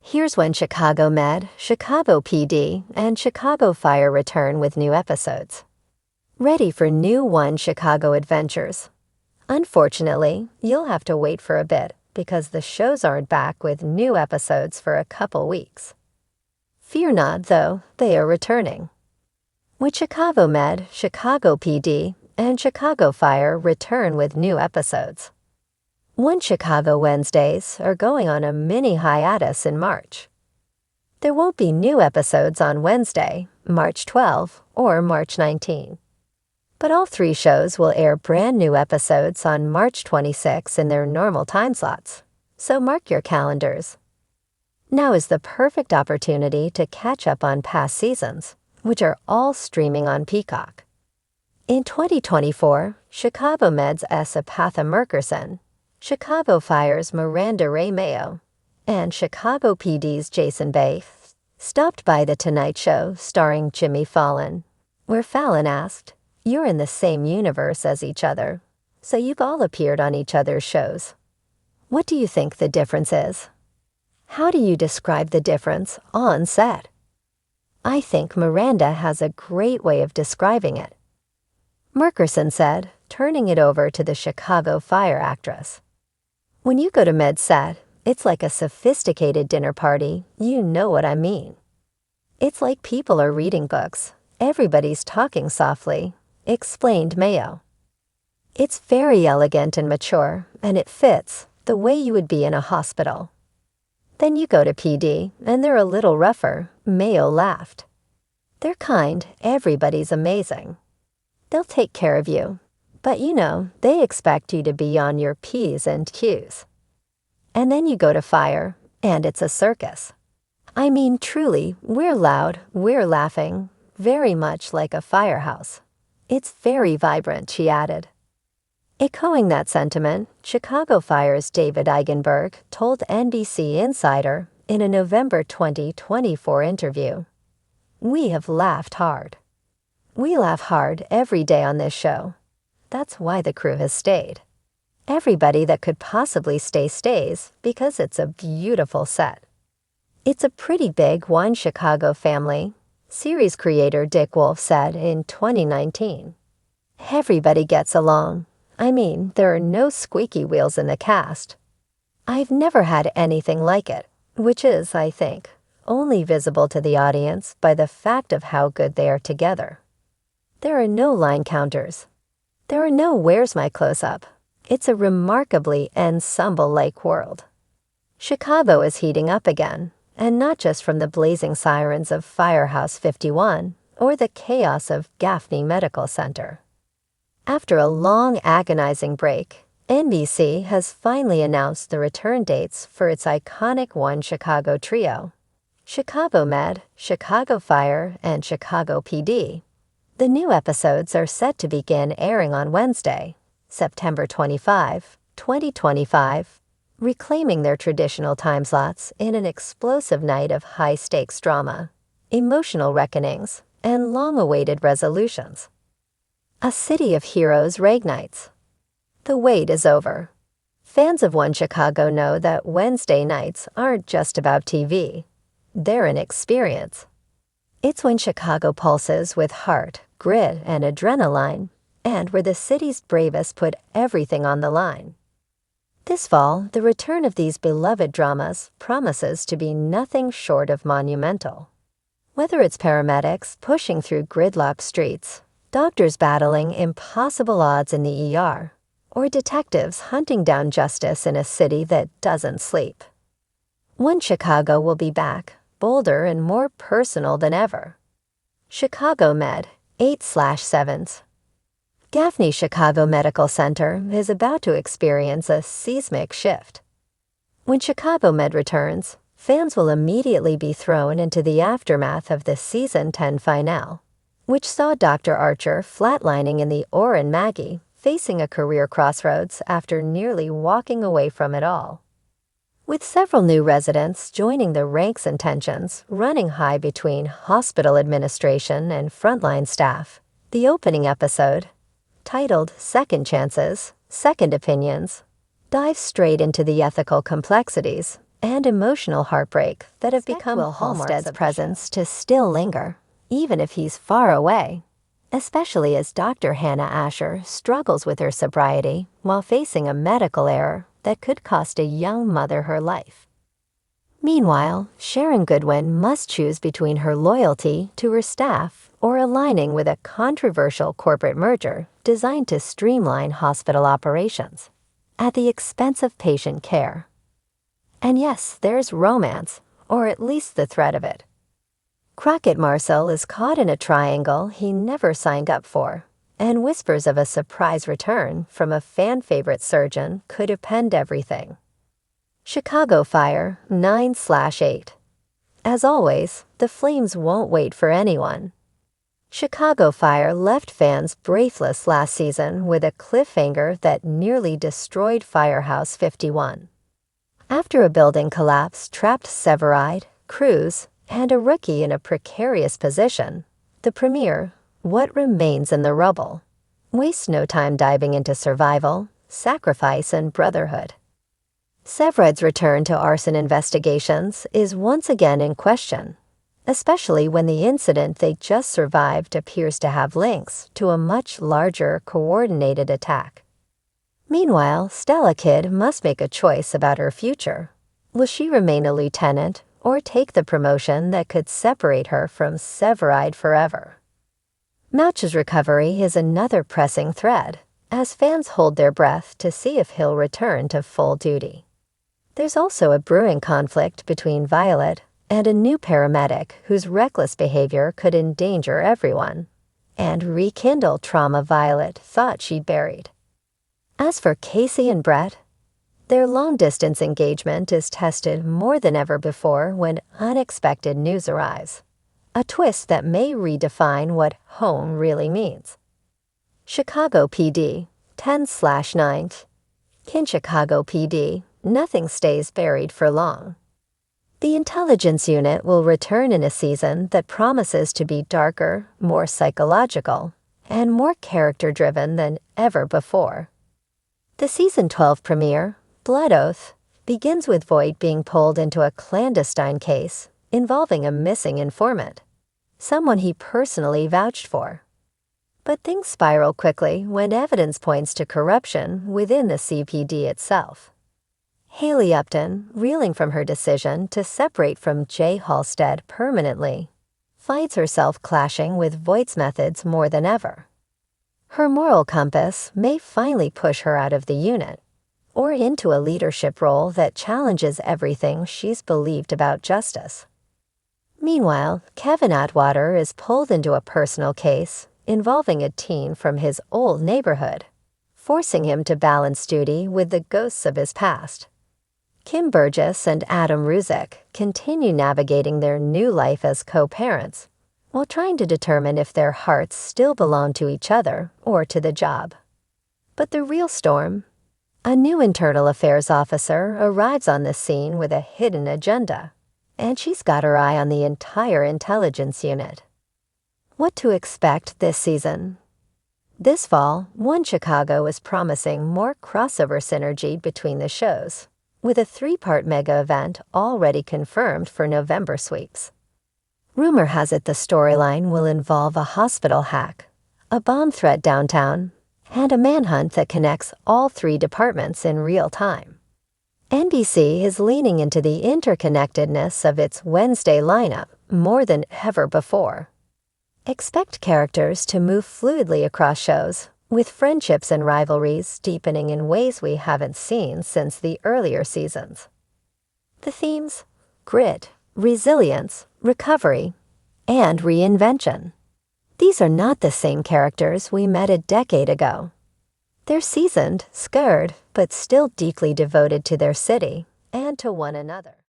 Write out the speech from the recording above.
Here's when Chicago Med, Chicago PD, and Chicago Fire return with new episodes. Ready for new One Chicago adventures. Unfortunately, you'll have to wait for a bit because the shows aren't back with new episodes for a couple weeks. Fear not, though, they are returning. With Chicago Med, Chicago PD, and Chicago Fire return with new episodes. One Chicago Wednesdays are going on a mini hiatus in March. There won't be new episodes on Wednesday, March 12, or March 19. But all three shows will air brand new episodes on March 26 in their normal time slots, so mark your calendars. Now is the perfect opportunity to catch up on past seasons, which are all streaming on Peacock. In 2024, Chicago Med's Sapatha Merkerson, Chicago Fire's Miranda Ray Mayo, and Chicago PD's Jason Bay stopped by The Tonight Show starring Jimmy Fallon, where Fallon asked, "You're in the same universe as each other, so you've all appeared on each other's shows. What do you think the difference is? How do you describe the difference on set?" I think Miranda has a great way of describing it. Merkerson said, turning it over to the Chicago Fire actress. "When you go to Med set, it's like a sophisticated dinner party, you know what I mean. It's like people are reading books, everybody's talking softly," explained Mayo. "It's very elegant and mature, and it fits the way you would be in a hospital. Then you go to PD, and they're a little rougher," Mayo laughed. "They're kind, everybody's amazing. They'll take care of you, but they expect you to be on your P's and Q's. And then you go to Fire, and it's a circus. I mean, truly, we're loud, we're laughing, very much like a firehouse. It's very vibrant," she added. Echoing that sentiment, Chicago Fire's David Eigenberg told NBC Insider in a November 2024 interview, "We have laughed hard. We laugh hard every day on this show. That's why the crew has stayed. Everybody that could possibly stay stays because it's a beautiful set. It's a pretty big One Chicago family," series creator Dick Wolf said in 2019. "Everybody gets along. I mean, there are no squeaky wheels in the cast. I've never had anything like it, which is, I think, only visible to the audience by the fact of how good they are together. There are no line counters. There are no 'where's my close-up?' It's a remarkably ensemble-like world. Chicago is heating up again, and not just from the blazing sirens of Firehouse 51 or the chaos of Gaffney Medical Center. After a long, agonizing break, NBC has finally announced the return dates for its iconic One Chicago trio, Chicago Med, Chicago Fire, and Chicago PD. The new episodes are set to begin airing on Wednesday, September 25, 2025, reclaiming their traditional time slots in an explosive night of high-stakes drama, emotional reckonings, and long-awaited resolutions. A City of Heroes reignites. The wait is over. Fans of One Chicago know that Wednesday nights aren't just about TV. They're an experience. It's when Chicago pulses with heart, grit, and adrenaline, and where the city's bravest put everything on the line. This fall, the return of these beloved dramas promises to be nothing short of monumental. Whether it's paramedics pushing through gridlocked streets, doctors battling impossible odds in the ER, or detectives hunting down justice in a city that doesn't sleep, One Chicago will be back, bolder and more personal than ever. Chicago Med, 8/7s. Gaffney Chicago Medical Center is about to experience a seismic shift. When Chicago Med returns, fans will immediately be thrown into the aftermath of the Season 10 finale, which saw Dr. Archer flatlining in the Oren Maggie, facing a career crossroads after nearly walking away from it all. With several new residents joining the ranks and tensions running high between hospital administration and frontline staff, the opening episode, titled Second Chances, Second Opinions, dives straight into the ethical complexities and emotional heartbreak that have become Will hallmarks Halstead's of presence to still linger, even if he's far away, especially as Dr. Hannah Asher struggles with her sobriety while facing a medical error that could cost a young mother her life. Meanwhile, Sharon Goodwin must choose between her loyalty to her staff or aligning with a controversial corporate merger designed to streamline hospital operations at the expense of patient care. And yes, there's romance, or at least the threat of it. Crockett Marcel is caught in a triangle he never signed up for, and whispers of a surprise return from a fan-favorite surgeon could upend everything. Chicago Fire 9/8. As always, the flames won't wait for anyone. Chicago Fire left fans breathless last season with a cliffhanger that nearly destroyed Firehouse 51. After a building collapse trapped Severide, Cruz, and a rookie in a precarious position, the premiere, What Remains in the Rubble, wastes no time diving into survival, sacrifice, and brotherhood. Severide's return to arson investigations is once again in question, especially when the incident they just survived appears to have links to a much larger, coordinated attack. Meanwhile, Stella Kid must make a choice about her future. Will she remain a lieutenant or take the promotion that could separate her from Severide forever? Mouch's recovery is another pressing thread, as fans hold their breath to see if he'll return to full duty. There's also a brewing conflict between Violet and a new paramedic whose reckless behavior could endanger everyone, and rekindle trauma Violet thought she'd buried. As for Casey and Brett, their long-distance engagement is tested more than ever before when unexpected news arrives, a twist that may redefine what home really means. Chicago PD 10/9. In Chicago PD, nothing stays buried for long. The intelligence unit will return in a season that promises to be darker, more psychological, and more character-driven than ever before. The Season 12 premiere, Blood Oath, begins with Voight being pulled into a clandestine case involving a missing informant, someone he personally vouched for. But things spiral quickly when evidence points to corruption within the CPD itself. Haley Upton, reeling from her decision to separate from Jay Halstead permanently, finds herself clashing with Voight's methods more than ever. Her moral compass may finally push her out of the unit, or into a leadership role that challenges everything she's believed about justice. Meanwhile, Kevin Atwater is pulled into a personal case involving a teen from his old neighborhood, forcing him to balance duty with the ghosts of his past. Kim Burgess and Adam Ruzek continue navigating their new life as co-parents, while trying to determine if their hearts still belong to each other or to the job. But the real storm? A new internal affairs officer arrives on the scene with a hidden agenda, and she's got her eye on the entire intelligence unit. What to expect this season? This fall, One Chicago is promising more crossover synergy between the shows, with a 3-part mega event already confirmed for November sweeps. Rumor has it the storyline will involve a hospital hack, a bomb threat downtown, and a manhunt that connects all 3 departments in real time. NBC is leaning into the interconnectedness of its Wednesday lineup more than ever before. Expect characters to move fluidly across shows, with friendships and rivalries deepening in ways we haven't seen since the earlier seasons. The themes? Grit, resilience, recovery, and reinvention. These are not the same characters we met a decade ago. They're seasoned, scared, but still deeply devoted to their city and to one another.